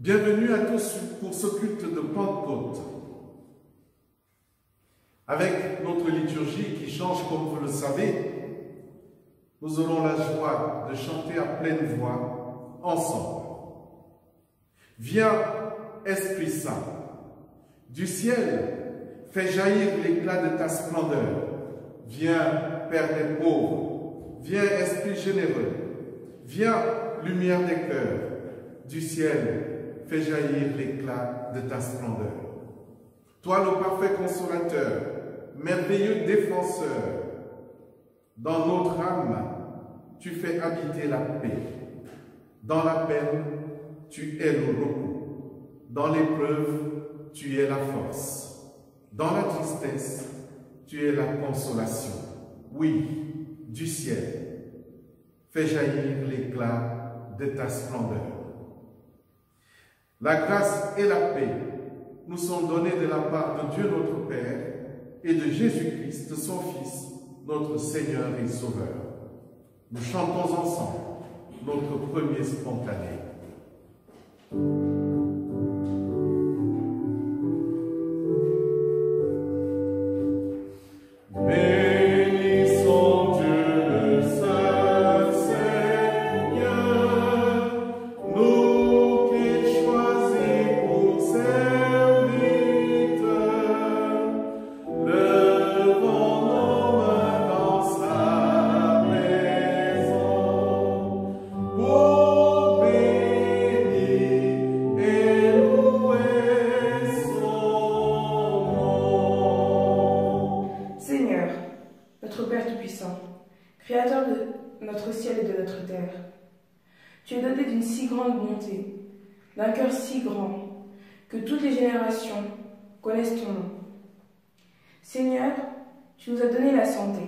Bienvenue à tous pour ce culte de Pentecôte. Avec notre liturgie qui change comme vous le savez, nous aurons la joie de chanter à pleine voix ensemble. Viens, Esprit Saint, du ciel, fais jaillir l'éclat de ta splendeur. Viens, Père des pauvres, viens, Esprit généreux, viens, lumière des cœurs, du ciel, fais jaillir l'éclat de ta splendeur. Toi, le parfait consolateur, merveilleux défenseur, dans notre âme, tu fais habiter la paix. Dans la peine, tu es le repos. Dans l'épreuve, tu es la force. Dans la tristesse, tu es la consolation. Oui, du ciel, fais jaillir l'éclat de ta splendeur. La grâce et la paix nous sont données de la part de Dieu notre Père et de Jésus-Christ, son Fils, notre Seigneur et Sauveur. Nous chantons ensemble notre premier spontané. Créateur de notre ciel et de notre terre, tu es doté d'une si grande bonté, d'un cœur si grand, que toutes les générations connaissent ton nom. Seigneur, tu nous as donné la santé,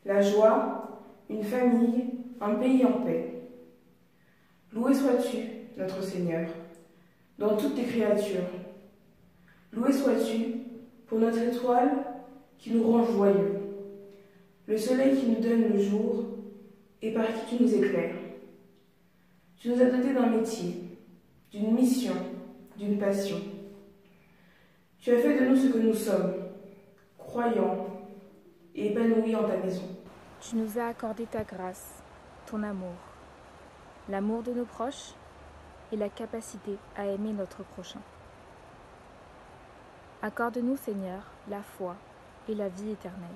la joie, une famille, un pays en paix. Loué sois-tu, notre Seigneur, dans toutes tes créatures. Loué sois-tu pour notre étoile qui nous rend joyeux, le soleil qui nous donne le jour et par qui tu nous éclaires. Tu nous as dotés d'un métier, d'une mission, d'une passion. Tu as fait de nous ce que nous sommes, croyants et épanouis en ta maison. Tu nous as accordé ta grâce, ton amour, l'amour de nos proches et la capacité à aimer notre prochain. Accorde-nous, Seigneur, la foi et la vie éternelle.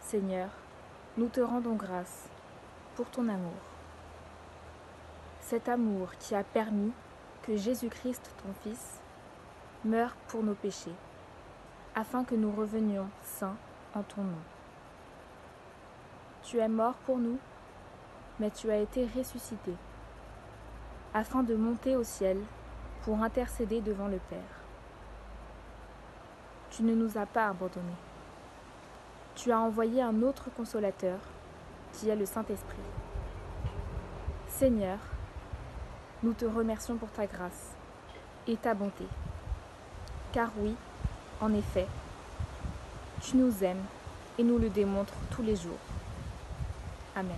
Seigneur, nous te rendons grâce pour ton amour. Cet amour qui a permis que Jésus-Christ, ton Fils, meure pour nos péchés, afin que nous revenions saints en ton nom. Tu es mort pour nous, mais tu as été ressuscité, afin de monter au ciel pour intercéder devant le Père. Tu ne nous as pas abandonnés. Tu as envoyé un autre consolateur, qui est le Saint-Esprit. Seigneur, nous te remercions pour ta grâce et ta bonté. Car oui, en effet, tu nous aimes et nous le démontres tous les jours. Amen.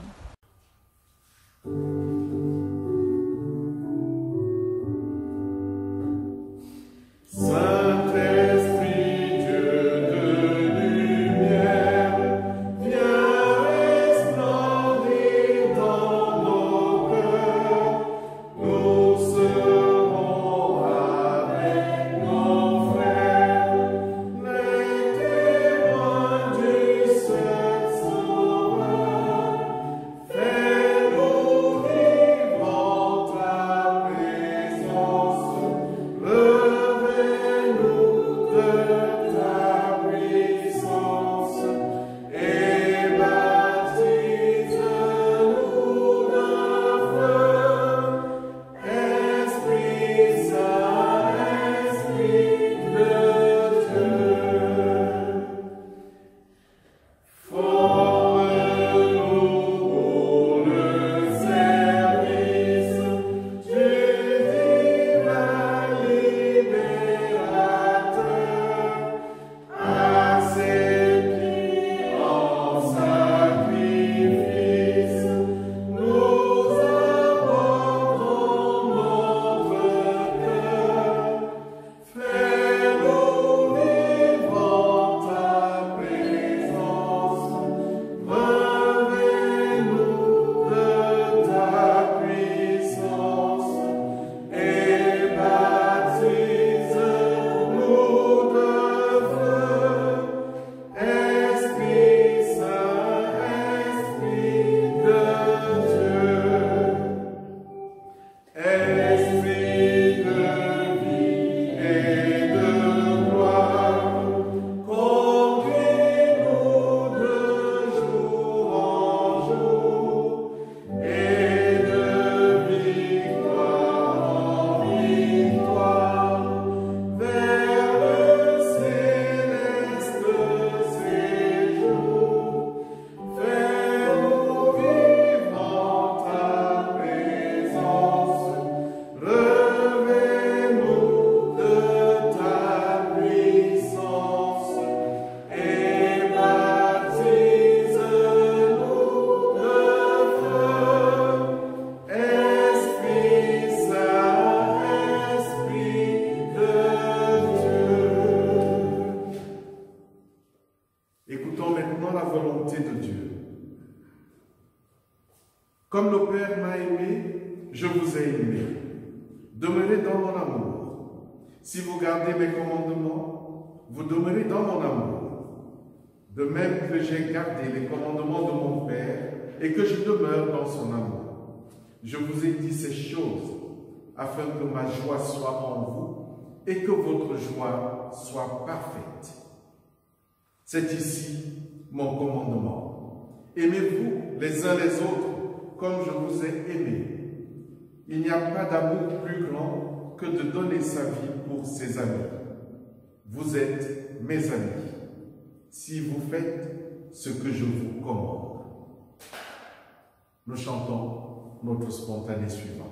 Comme le Père m'a aimé, je vous ai aimé. Demeurez dans mon amour. Si vous gardez mes commandements, vous demeurez dans mon amour. De même que j'ai gardé les commandements de mon Père et que je demeure dans son amour. Je vous ai dit ces choses afin que ma joie soit en vous et que votre joie soit parfaite. C'est ici mon commandement. Aimez-vous les uns les autres comme je vous ai aimés. Il n'y a pas d'amour plus grand que de donner sa vie pour ses amis. Vous êtes mes amis, si vous faites ce que je vous commande. Nous chantons notre spontané suivant.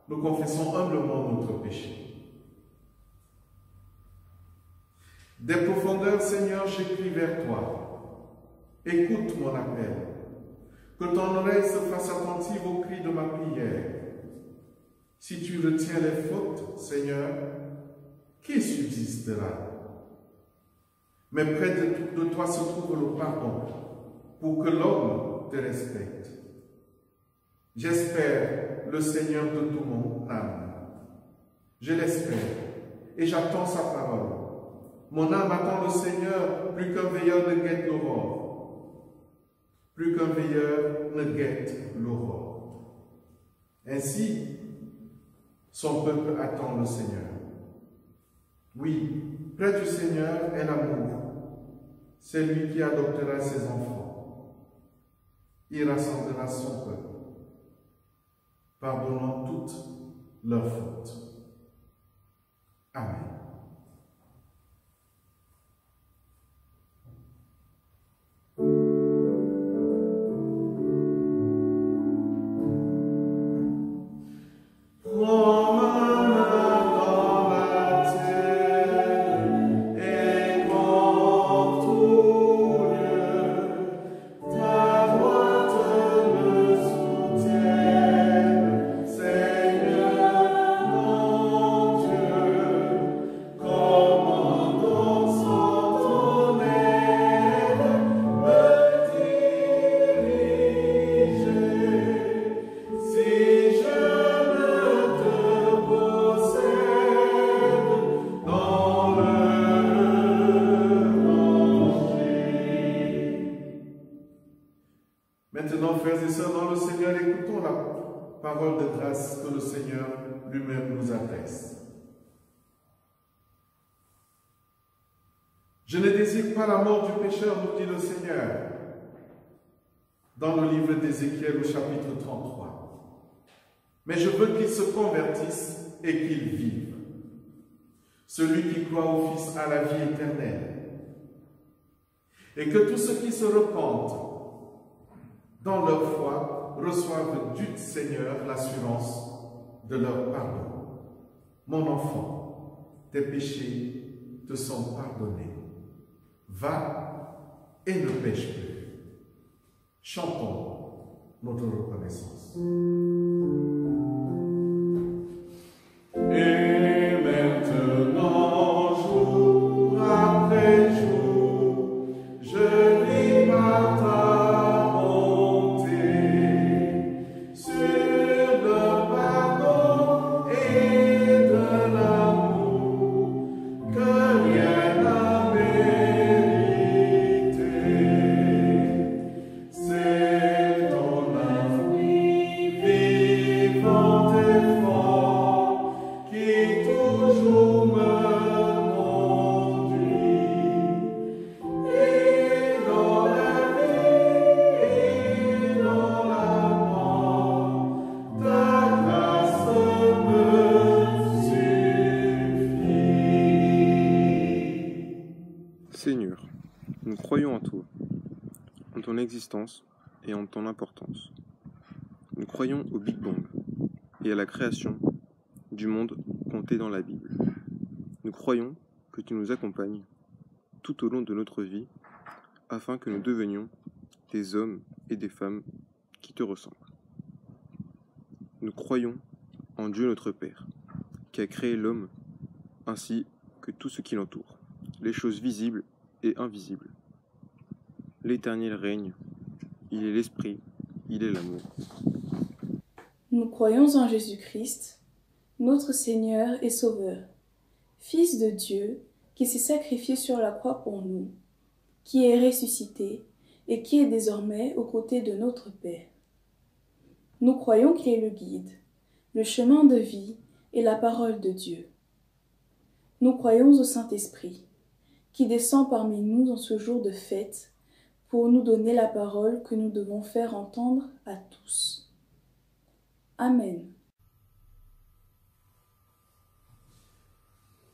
Nous confessons humblement notre péché. Des profondeurs, Seigneur, j'écris vers toi. Écoute mon appel. Que ton oreille se fasse attentive au cri de ma prière. Si tu retiens les fautes, Seigneur, qui subsistera? Mais près de toi se trouve le pardon, pour que l'homme te respecte. J'espère le Seigneur de tout mon âme. Je l'espère et j'attends sa parole. Mon âme attend le Seigneur plus qu'un veilleur ne guette l'aurore. Plus qu'un veilleur ne guette l'aurore. Ainsi, son peuple attend le Seigneur. Oui, près du Seigneur est l'amour. C'est lui qui adoptera ses enfants. Il rassemblera son peuple, pardonnant toutes leurs fautes. Amen. Maintenant, frères et sœurs, dans le Seigneur, écoutons la parole de grâce que le Seigneur lui-même nous adresse. Je ne désire pas la mort du pécheur, nous dit le Seigneur, dans le livre d'Ézéchiel au chapitre 33. Mais je veux qu'il se convertisse et qu'il vive. Celui qui croit au Fils a la vie éternelle. Et que tous ceux qui se repentent dans leur foi, reçoivent du Seigneur l'assurance de leur pardon. Mon enfant, tes péchés te sont pardonnés. Va et ne pêche plus. Chantons notre reconnaissance. Et maintenant, jour après jour, je vis par ta Be existence et en ton importance. Nous croyons au Big Bang et à la création du monde compté dans la Bible. Nous croyons que tu nous accompagnes tout au long de notre vie afin que nous devenions des hommes et des femmes qui te ressemblent. Nous croyons en Dieu notre Père, qui a créé l'homme ainsi que tout ce qui l'entoure, les choses visibles et invisibles. L'Éternel règne, il est l'Esprit, il est l'amour. Nous croyons en Jésus-Christ, notre Seigneur et Sauveur, Fils de Dieu, qui s'est sacrifié sur la croix pour nous, qui est ressuscité et qui est désormais aux côtés de notre Père. Nous croyons qu'il est le guide, le chemin de vie et la parole de Dieu. Nous croyons au Saint-Esprit, qui descend parmi nous en ce jour de fête pour nous donner la parole que nous devons faire entendre à tous. Amen.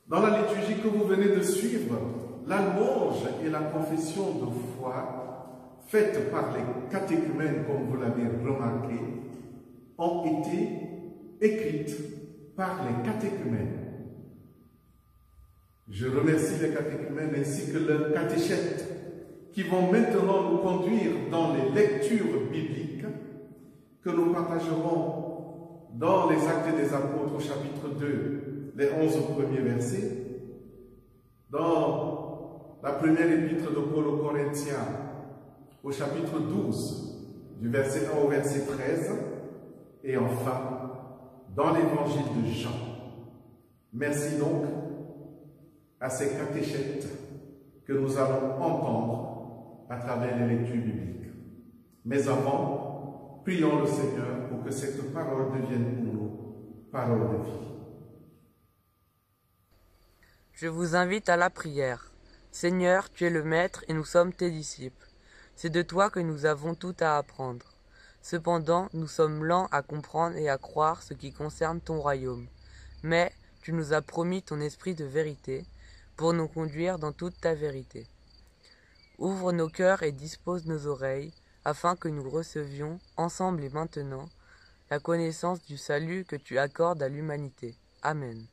Dans la liturgie que vous venez de suivre, l'almonge et la confession de foi, faites par les catéchumènes, comme vous l'avez remarqué, ont été écrites par les catéchumènes. Je remercie les catéchumènes ainsi que leurs catéchètes qui vont maintenant nous conduire dans les lectures bibliques que nous partagerons dans les Actes des Apôtres au chapitre 2, les 11 premiers versets, dans la première épître de Paul aux Corinthiens au chapitre 12, du verset 1 au verset 13, et enfin dans l'évangile de Jean. Merci donc à ces catéchètes que nous allons entendre à travers les lectures bibliques. Mais avant, prions le Seigneur pour que cette parole devienne pour nous parole de vie. Je vous invite à la prière. Seigneur, tu es le Maître et nous sommes tes disciples. C'est de toi que nous avons tout à apprendre. Cependant, nous sommes lents à comprendre et à croire ce qui concerne ton royaume. Mais tu nous as promis ton esprit de vérité pour nous conduire dans toute ta vérité. Ouvre nos cœurs et dispose nos oreilles afin que nous recevions, ensemble et maintenant, la connaissance du salut que tu accordes à l'humanité. Amen.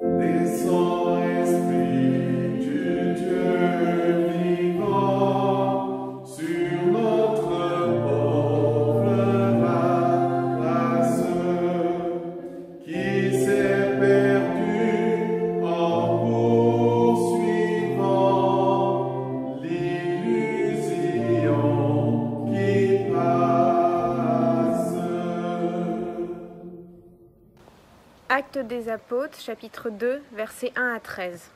Descends, Esprit du Dieu vivant, sur notre pauvre race, qui s'est perdue en poursuivant l'illusion qui passe. Actes des Apôtres, chapitre 2, versets 1 à 13.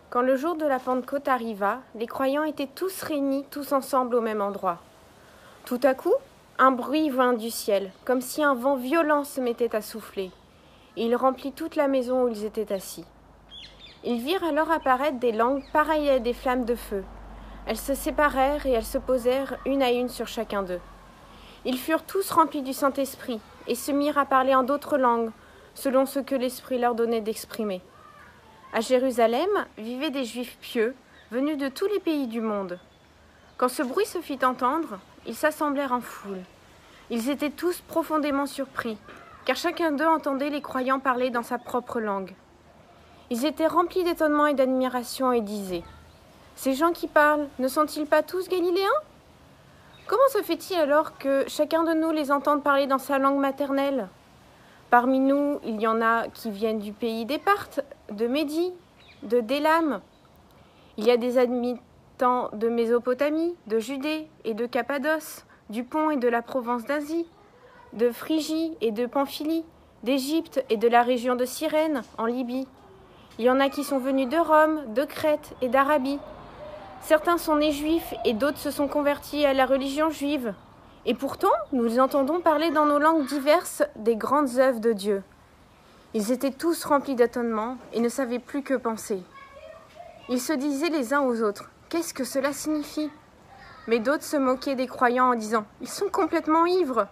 Quand le jour de la Pentecôte arriva, les croyants étaient tous réunis, tous ensemble au même endroit. Tout à coup, un bruit vint du ciel, comme si un vent violent se mettait à souffler, et il remplit toute la maison où ils étaient assis. Ils virent alors apparaître des langues pareilles à des flammes de feu. Elles se séparèrent et elles se posèrent une à une sur chacun d'eux. Ils furent tous remplis du Saint-Esprit, et se mirent à parler en d'autres langues, selon ce que l'Esprit leur donnait d'exprimer. À Jérusalem vivaient des Juifs pieux, venus de tous les pays du monde. Quand ce bruit se fit entendre, ils s'assemblèrent en foule. Ils étaient tous profondément surpris, car chacun d'eux entendait les croyants parler dans sa propre langue. Ils étaient remplis d'étonnement et d'admiration et disaient : « Ces gens qui parlent, ne sont-ils pas tous galiléens ? Comment se fait-il alors que chacun de nous les entende parler dans sa langue maternelle ? Parmi nous, il y en a qui viennent du pays d'Éparthe, de Médie, de Délam. Il y a des habitants de Mésopotamie, de Judée et de Cappadoce, du Pont et de la province d'Asie, de Phrygie et de Pamphylie, d'Égypte et de la région de Cyrène, en Libye. Il y en a qui sont venus de Rome, de Crète et d'Arabie. Certains sont nés juifs et d'autres se sont convertis à la religion juive. Et pourtant, nous entendons parler dans nos langues diverses des grandes œuvres de Dieu. Ils étaient tous remplis d'étonnement et ne savaient plus que penser. Ils se disaient les uns aux autres : « Qu'est-ce que cela signifie ?» Mais d'autres se moquaient des croyants en disant : « Ils sont complètement ivres !»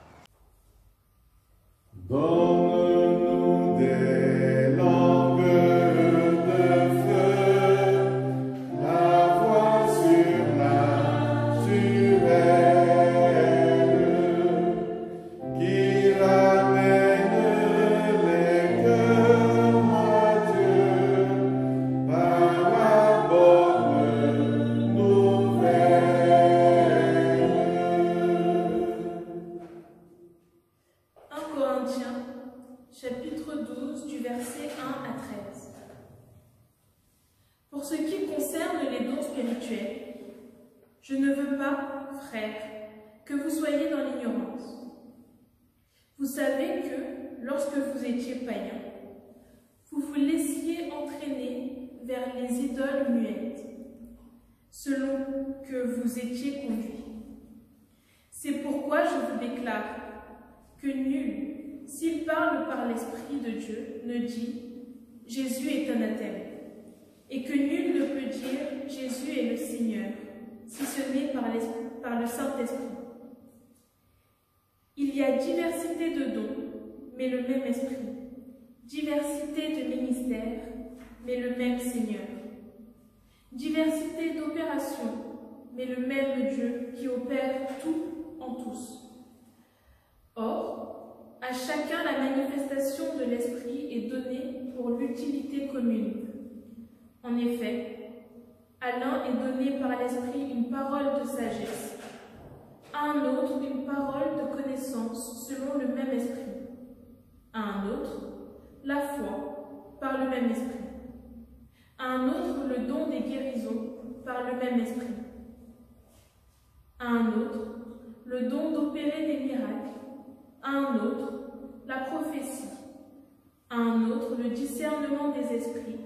Donne-nous des langues de feu Je ne veux pas, frères, que vous soyez dans l'ignorance. Vous savez que, lorsque vous étiez païens, vous vous laissiez entraîner vers les idoles muettes, selon que vous étiez conduits. C'est pourquoi je vous déclare que nul, s'il parle par l'Esprit de Dieu, ne dit « Jésus est anathème », et que nul ne peut dire « Jésus est le Seigneur », si ce n'est par le Saint-Esprit. Il y a diversité de dons, mais le même Esprit, diversité de ministères, mais le même Seigneur, diversité d'opérations, mais le même Dieu qui opère tout en tous. Or, à chacun la manifestation de l'Esprit est donnée pour l'utilité commune. En effet, à l'un est donnée par l'Esprit une parole de sagesse, à un autre une parole de connaissance selon le même Esprit, à un autre la foi par le même Esprit, à un autre le don des guérisons par le même Esprit, à un autre le don d'opérer des miracles, à un autre la prophétie, à un autre le discernement des esprits,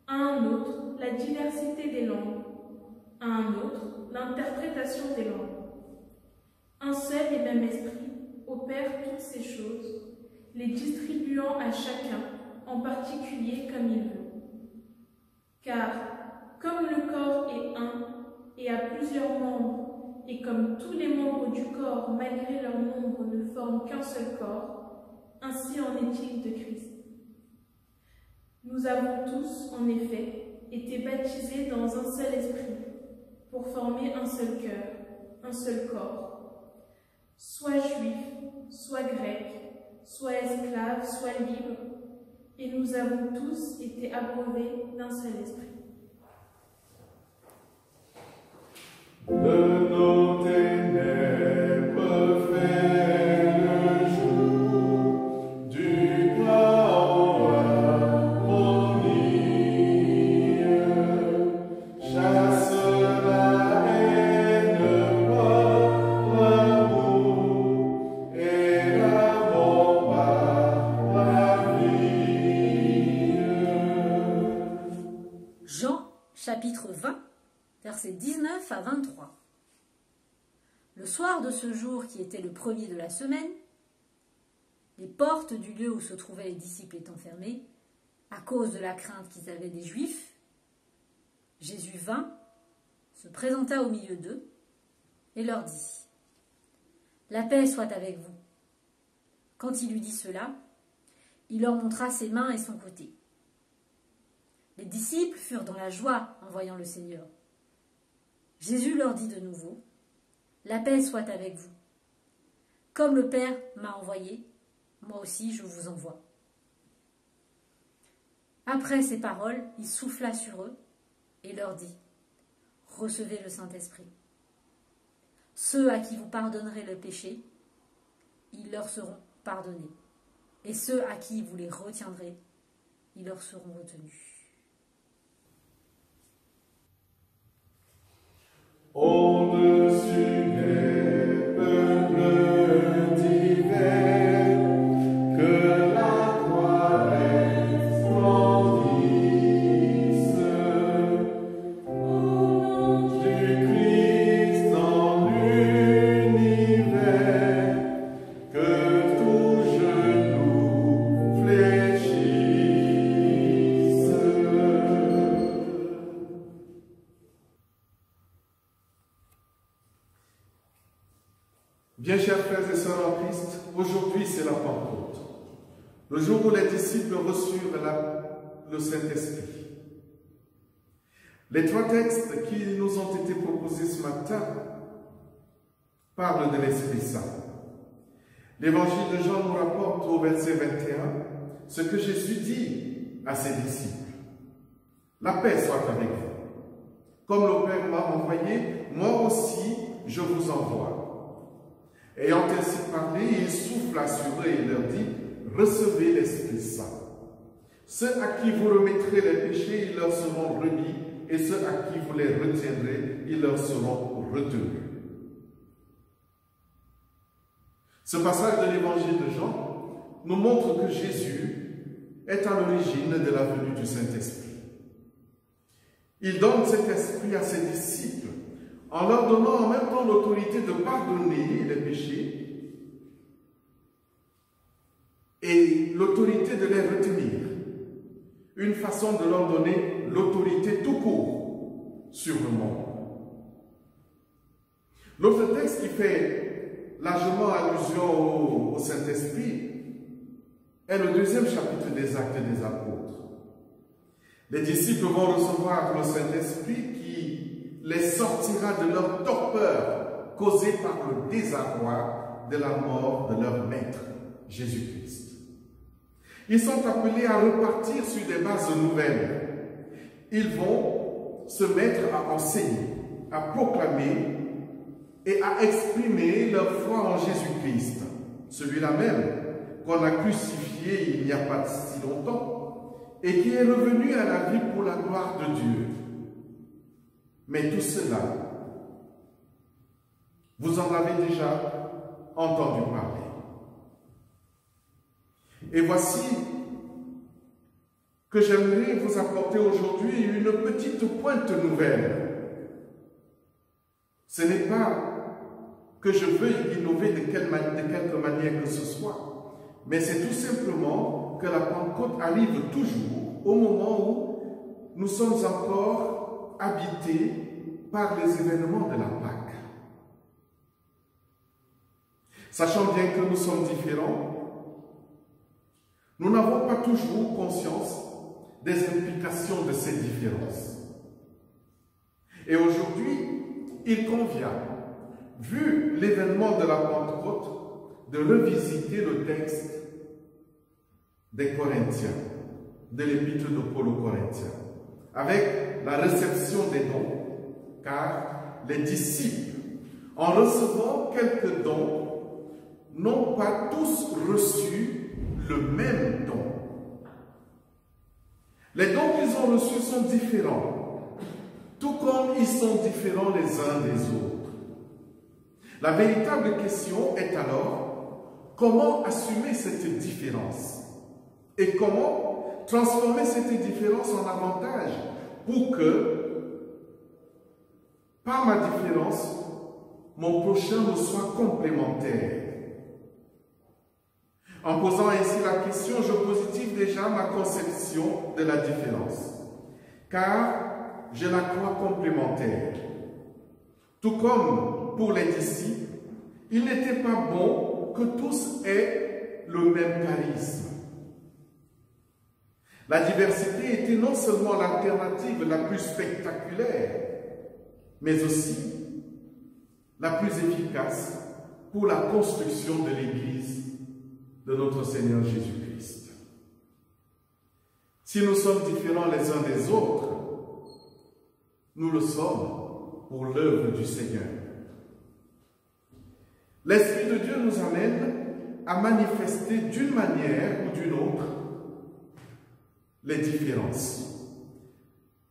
à un autre la diversité des langues, à un autre l'interprétation des langues. Un seul et même Esprit opère toutes ces choses, les distribuant à chacun en particulier comme il veut. Car, comme le corps est un et a plusieurs membres, et comme tous les membres du corps, malgré leur nombre, ne forment qu'un seul corps, ainsi en est-il de Christ. Nous avons tous, en effet, été baptisés dans un seul esprit, pour former un seul cœur, un seul corps, soit juif, soit grec, soit esclave, soit libre, et nous avons tous été abreuvés d'un seul esprit. De nos ténèbres fait le jour, du chaos harmonie, chasse la haine par l'amour, et l'amour par la vie. Jean, chapitre 20, versets 19 à 23. Le soir de ce jour qui était le premier de la semaine, les portes du lieu où se trouvaient les disciples étant fermées, à cause de la crainte qu'ils avaient des Juifs, Jésus vint, se présenta au milieu d'eux et leur dit « La paix soit avec vous ». Quand il eut dit cela, il leur montra ses mains et son côté. Les disciples furent dans la joie en voyant le Seigneur. Jésus leur dit de nouveau, « La paix soit avec vous. Comme le Père m'a envoyé, moi aussi je vous envoie. » Après ces paroles, il souffla sur eux et leur dit, « Recevez le Saint-Esprit. Ceux à qui vous pardonnerez le péché, ils leur seront pardonnés. Et ceux à qui vous les retiendrez, ils leur seront retenus. » Au-dessus des peuples divers, que la croix resplendisse. Au nom du Christ dans l'univers, que tout genou fléchisse. Bien chers frères et sœurs en Christ, aujourd'hui c'est la Pentecôte, le jour où les disciples reçurent le Saint-Esprit. Les trois textes qui nous ont été proposés ce matin parlent de l'Esprit Saint. L'Évangile de Jean nous rapporte au verset 21 ce que Jésus dit à ses disciples. « La paix soit avec vous. Comme le Père m'a envoyé, moi aussi je vous envoie. » Ayant ainsi parlé, il souffla sur eux et leur dit, « Recevez l'Esprit Saint. Ceux à qui vous remettrez les péchés, ils leur seront remis, et ceux à qui vous les retiendrez, ils leur seront retenus. Ce passage de l'évangile de Jean nous montre que Jésus est à l'origine de la venue du Saint-Esprit. Il donne cet esprit à ses disciples en leur donnant en même temps l'autorité de pardonner les péchés et l'autorité de les retenir. Une façon de leur donner l'autorité tout court sur le monde. L'autre texte qui fait largement allusion au Saint-Esprit est le 2e chapitre des Actes des Apôtres. Les disciples vont recevoir le Saint-Esprit qui les sortira de leur torpeur causée par le désarroi de la mort de leur Maître, Jésus-Christ. Ils sont appelés à repartir sur des bases nouvelles. Ils vont se mettre à enseigner, à proclamer et à exprimer leur foi en Jésus-Christ, celui-là même qu'on a crucifié il n'y a pas si longtemps et qui est revenu à la vie pour la gloire de Dieu. Mais tout cela, vous en avez déjà entendu parler. Et voici que j'aimerais vous apporter aujourd'hui une petite pointe nouvelle. Ce n'est pas que je veuille innover de quelque manière que ce soit, mais c'est tout simplement que la Pentecôte arrive toujours au moment où nous sommes encore habités par les événements de la Pâque. Sachant bien que nous sommes différents, nous n'avons pas toujours conscience des implications de ces différences. Et aujourd'hui, il convient, vu l'événement de la Pentecôte, de revisiter le texte des Corinthiens, de l'épître de Paul aux Corinthiens, avec la réception des dons, car les disciples, en recevant quelques dons, n'ont pas tous reçu le même don. Les dons qu'ils ont reçus sont différents, tout comme ils sont différents les uns des autres. La véritable question est alors, comment assumer cette différence? Et comment transformer cette différence en avantage pour que, par ma différence, mon prochain me soit complémentaire? En posant ainsi la question, je positive déjà ma conception de la différence, car je la crois complémentaire. Tout comme pour les disciples, il n'était pas bon que tous aient le même charisme. La diversité était non seulement l'alternative la plus spectaculaire, mais aussi la plus efficace pour la construction de l'Église de notre Seigneur Jésus-Christ. Si nous sommes différents les uns des autres, nous le sommes pour l'œuvre du Seigneur. L'Esprit de Dieu nous amène à manifester d'une manière ou d'une autre les différences.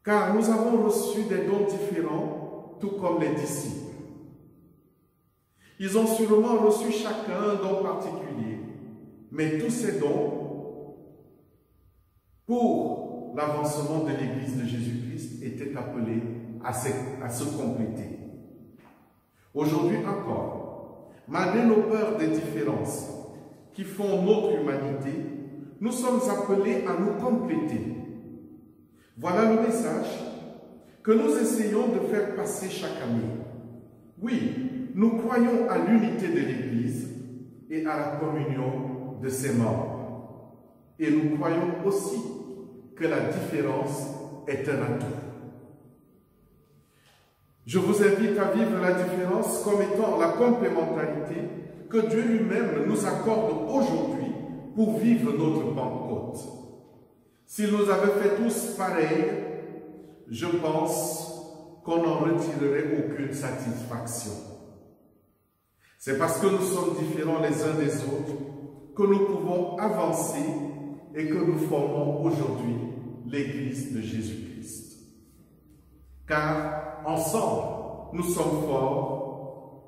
Car nous avons reçu des dons différents, tout comme les disciples. Ils ont sûrement reçu chacun un don particulier, mais tous ces dons, pour l'avancement de l'Église de Jésus-Christ, étaient appelés à se compléter. Aujourd'hui encore, malgré nos peurs des différences qui font notre humanité, nous sommes appelés à nous compléter. Voilà le message que nous essayons de faire passer chaque année. Oui, nous croyons à l'unité de l'Église et à la communion de ses membres. Et nous croyons aussi que la différence est un atout. Je vous invite à vivre la différence comme étant la complémentarité que Dieu lui-même nous accorde aujourd'hui pour vivre notre Pentecôte. S'il nous avait fait tous pareil, je pense qu'on n'en retirerait aucune satisfaction. C'est parce que nous sommes différents les uns des autres que nous pouvons avancer et que nous formons aujourd'hui l'Église de Jésus-Christ. Car ensemble, nous sommes forts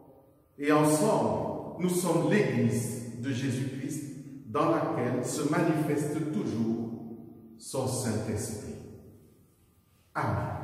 et ensemble, nous sommes l'Église de Jésus-Christ dans laquelle se manifeste toujours son Saint-Esprit. Amen.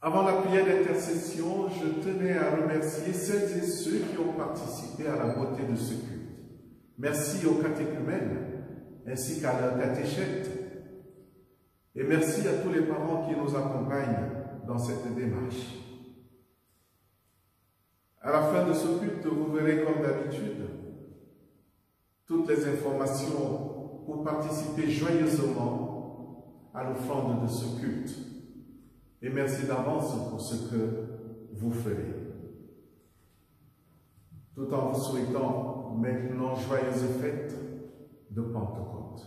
Avant la prière d'intercession, je tenais à remercier celles et ceux qui ont participé à la beauté de ce culte. Merci aux catéchumènes ainsi qu'à leurs catéchètes. Et merci à tous les parents qui nous accompagnent dans cette démarche. À la fin de ce culte, vous verrez comme d'habitude toutes les informations pour participer joyeusement à l'offrande de ce culte. Et merci d'avance pour ce que vous ferez. Tout en vous souhaitant maintenant joyeuse fête de Pentecôte.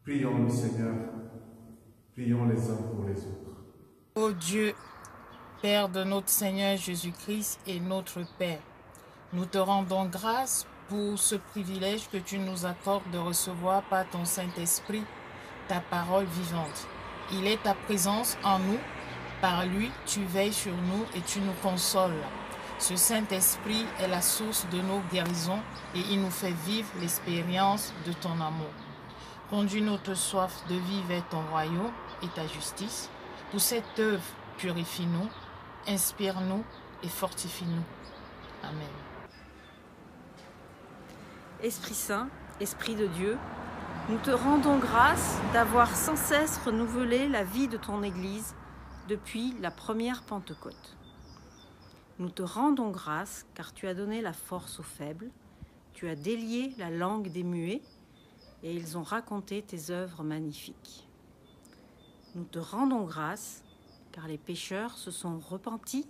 Prions le Seigneur, prions les uns pour les autres. Ô Dieu, Père de notre Seigneur Jésus-Christ et notre Père, nous te rendons grâce pour ce privilège que tu nous accordes de recevoir par ton Saint-Esprit ta parole vivante. Il est ta présence en nous, par lui tu veilles sur nous et tu nous consoles. Ce Saint-Esprit est la source de nos guérisons et il nous fait vivre l'expérience de ton amour. Conduis notre soif de vivre vers ton royaume et ta justice. Pour cette œuvre, purifie-nous, inspire-nous et fortifie-nous. Amen. Esprit Saint, Esprit de Dieu, nous te rendons grâce d'avoir sans cesse renouvelé la vie de ton Église depuis la première Pentecôte. Nous te rendons grâce car tu as donné la force aux faibles, tu as délié la langue des muets et ils ont raconté tes œuvres magnifiques. Nous te rendons grâce car les pécheurs se sont repentis,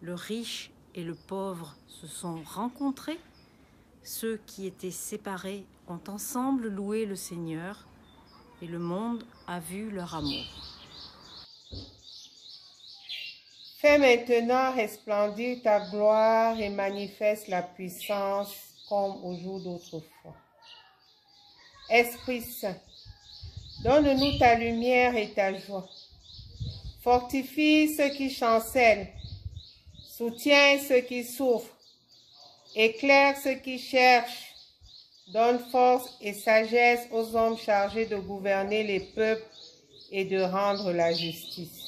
le riche et le pauvre se sont rencontrés, ceux qui étaient séparés ont ensemble loué le Seigneur et le monde a vu leur amour. Fais maintenant resplendir ta gloire et manifeste la puissance comme au jour d'autrefois. Esprit Saint, donne-nous ta lumière et ta joie. Fortifie ceux qui chancellent, soutiens ceux qui souffrent, éclaire ceux qui cherchent, donne force et sagesse aux hommes chargés de gouverner les peuples et de rendre la justice.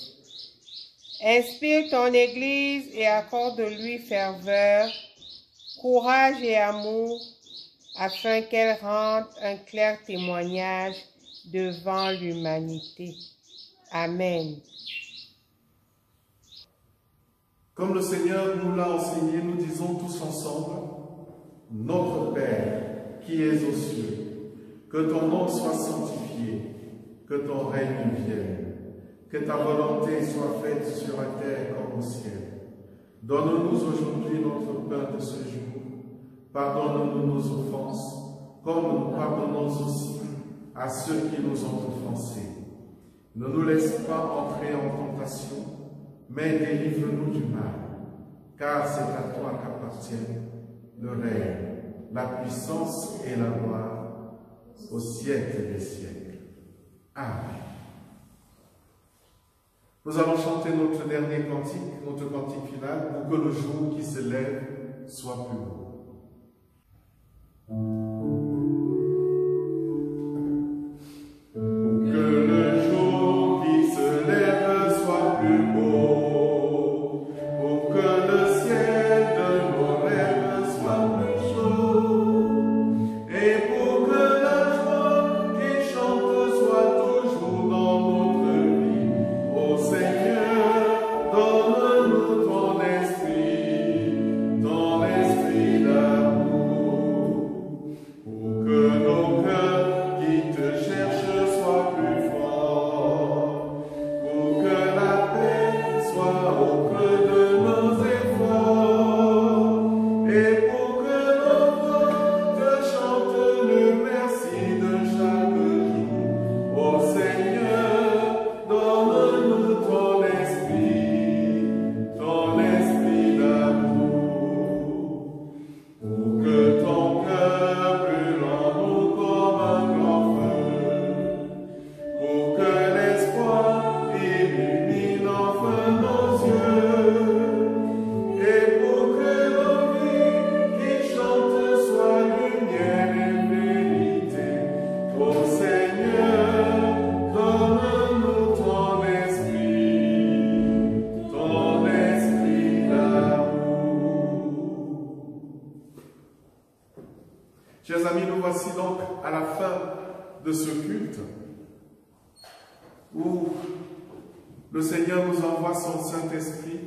Inspire ton Église et accorde-lui ferveur, courage et amour, afin qu'elle rende un clair témoignage devant l'humanité. Amen. Comme le Seigneur nous l'a enseigné, nous disons tous ensemble, « Notre Père, qui es aux cieux, que ton nom soit sanctifié, que ton règne vienne, que ta volonté soit faite sur la terre comme au ciel. Donne-nous aujourd'hui notre pain de ce jour. Pardonne-nous nos offenses, comme nous pardonnons aussi à ceux qui nous ont offensés. Ne nous laisse pas entrer en tentation, mais délivre-nous du mal, car c'est à toi qu'appartiennent le règne, la puissance et la gloire, au siècle des siècles. Amen. Nous allons chanter notre dernier cantique, notre cantique final, pour que le jour qui se lève soit plus beau. Chers amis, nous voici donc à la fin de ce culte où le Seigneur nous envoie son Saint-Esprit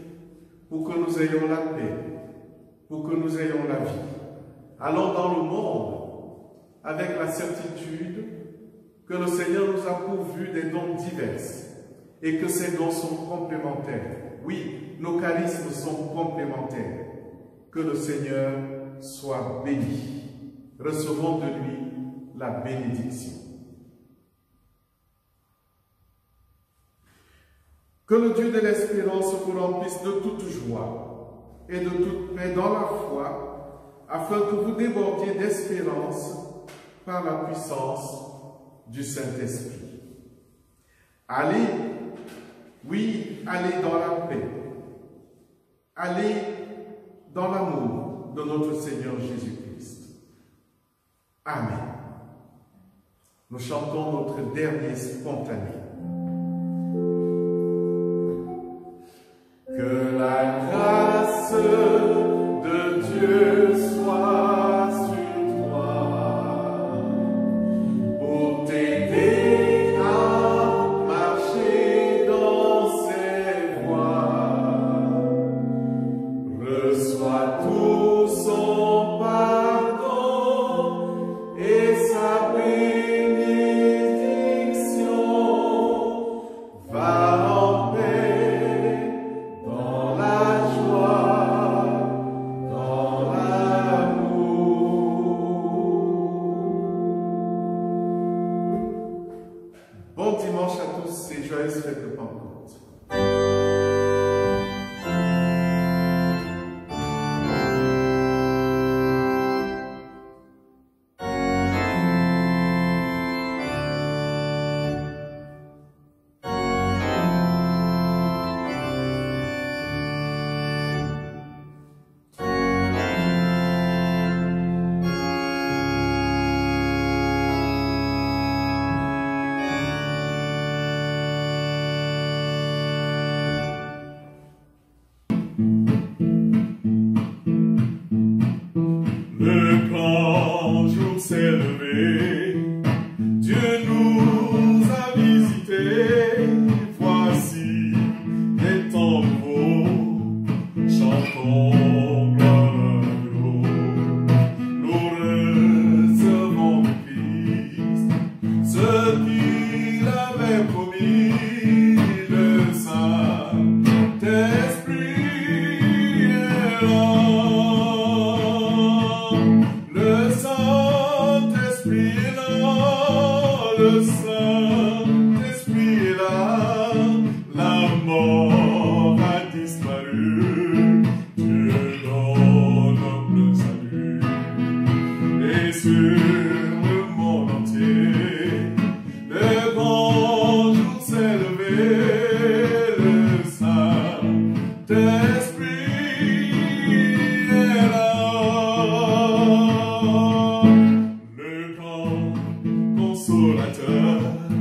pour que nous ayons la paix, pour que nous ayons la vie. Allons dans le monde avec la certitude que le Seigneur nous a pourvus des dons divers et que ces dons sont complémentaires. Oui, nos charismes sont complémentaires. Que le Seigneur soit béni. Recevons de lui la bénédiction. Que le Dieu de l'espérance vous remplisse de toute joie et de toute paix dans la foi, afin que vous débordiez d'espérance par la puissance du Saint-Esprit. Allez, oui, allez dans la paix. Allez dans l'amour de notre Seigneur Jésus-Christ. Amen. Nous chantons notre dernier spontané. Que la grâce de Dieu soit sur toi pour t'aider à marcher dans ses voies. Reçois tout son pardon et sa bénédiction. Va en paix dans la joie, dans l'amour. Bon dimanche à tous et joyeuses fêtes de Pentecôte. Le grand jour s'est levé, Dieu nous a visités. Voici les temps nouveaux, chantons gloire à nous. Nous recevons de Christ ce qu'il avait promis, le Saint-Esprit est là. Le Saint-Esprit est là, le Saint-Esprit est là, la mort a disparu, Dieu donne le salut, et sur le monde entier, Seigneur.